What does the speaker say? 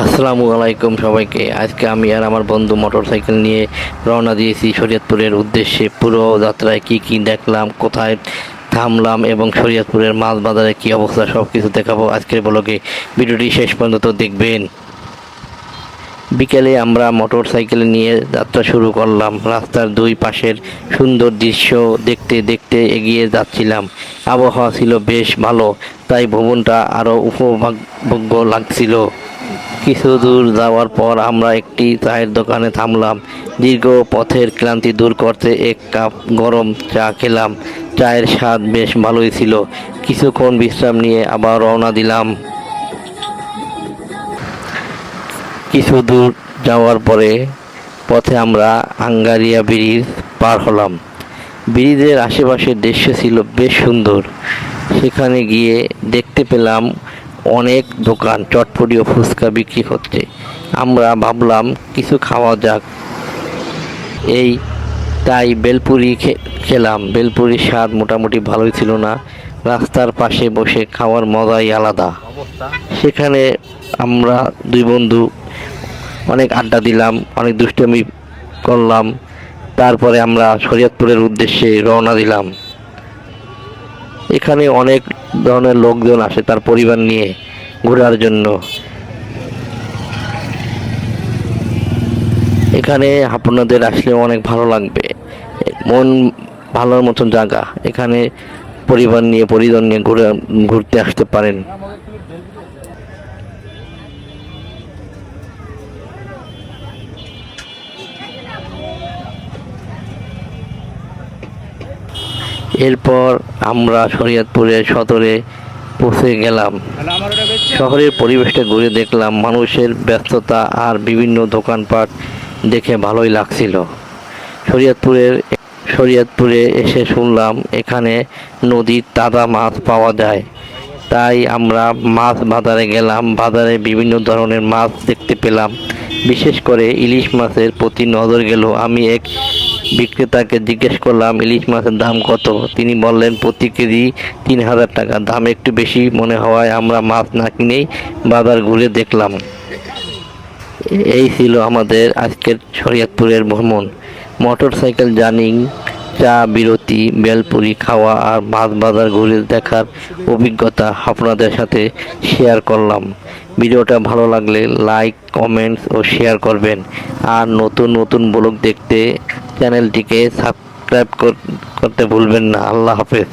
আসসালামু আলাইকুম সবাইকে। আজকে আমি আর আমার বন্ধু মোটরসাইকেল নিয়ে রওনা দিয়েছি শরীয়তপুরের উদ্দেশ্যে। পুরো যাত্রায় কি কি দেখলাম, কোথায় থামলাম এবং শরীয়তপুরের মাছ বাজারে কি অবস্থা সব কিছু দেখাবো আজকের ব্লগে। ভিডিওটি শেষ পর্যন্ত দেখবেন। বিকেলে আমরা মোটরসাইকেল নিয়ে যাত্রা শুরু করলাম। রাস্তার দুই পাশের সুন্দর দৃশ্য দেখতে দেখতে এগিয়ে যাচ্ছিলাম। আবহাওয়া ছিল বেশ ভালো, তাই ভ্রমণটা আরও উপভোগ্য লাগছিল। কিছু দূর যাওয়ার পর আমরা একটি চায়ের দোকানে থামলাম। দীর্ঘ পথের ক্লান্তি দূর করতে এক কাপ গরম চা খেলাম। চায়ের স্বাদ বেশ ভালোই ছিল। কিছুক্ষণ বিশ্রাম নিয়ে আবার রওনা দিলাম। কিছু দূর যাওয়ার পরে পথে আমরা আঙ্গারিয়া ব্রিজ পার হলাম। ব্রিজের আশেপাশের দৃশ্য ছিল বেশ সুন্দর। সেখানে গিয়ে দেখতে পেলাম অনেক দোকান চটপটি ও ফুচকা বিক্রি হচ্ছে। আমরা ভাবলাম কিছু খাওয়া যাক, এই তাই বেলপুরি খেলাম। বেলপুরির স্বাদ মোটামুটি ভালোই ছিল না। রাস্তার পাশে বসে খাওয়ার মজাই আলাদা। সেখানে আমরা দুই বন্ধু অনেক আড্ডা দিলাম, অনেক দুষ্টামি করলাম। তারপরে আমরা শরীয়তপুরের উদ্দেশ্যে রওনা দিলাম। এখানে অনেক ধরনের লোকজন আসে তার পরিবার নিয়ে ঘোরার জন্য। এখানে আপনাদের আসলে অনেক ভালো লাগবে, মন ভালোর মতন জায়গা। এখানে পরিবার নিয়ে পরিজন নিয়ে ঘুরতে আসতে পারেন। এরপর আমরা শরীয়তপুরের সদরে পৌঁছে গেলাম। শহরের পরিবেশটা ঘুরে দেখলাম, মানুষের ব্যস্ততা আর বিভিন্ন দোকানপাট দেখে ভালোই লাগছিল। শরীয়তপুরে এসে শুনলাম এখানে নদীর তাজা মাছ পাওয়া যায়, তাই আমরা মাছ বাজারে গেলাম। বাজারে বিভিন্ন ধরনের মাছ দেখতে পেলাম। বিশেষ করে ইলিশ মাছের প্রতি নজর গেল। আমি এক বিক্রেতাকে জিজ্ঞেস করলাম ইলিশ মাছের দাম কত। তিনি বললেন প্রতি কেজি 3,000 টাকা। দাম একটু বেশি মনে হওয়ায় আমরা মাছ না কিনেই বাজার ঘুরে দেখলাম। এই ছিল আমাদের আজকের শরীয়তপুরের ভ্রমণ। মোটরসাইকেল জার্নি, চা বিরতি, বেলপুরি খাওয়া আর মাছ বাজার ঘুরে দেখার অভিজ্ঞতা আপনাদের সাথে শেয়ার করলাম। ভিডিওটা ভালো লাগলে লাইক, কমেন্টস ও শেয়ার করবেন। আর নতুন নতুন ব্লগ দেখতে চ্যানেলটিকে সাবস্ক্রাইব করতে ভুলবেন না। আল্লাহ হাফেজ।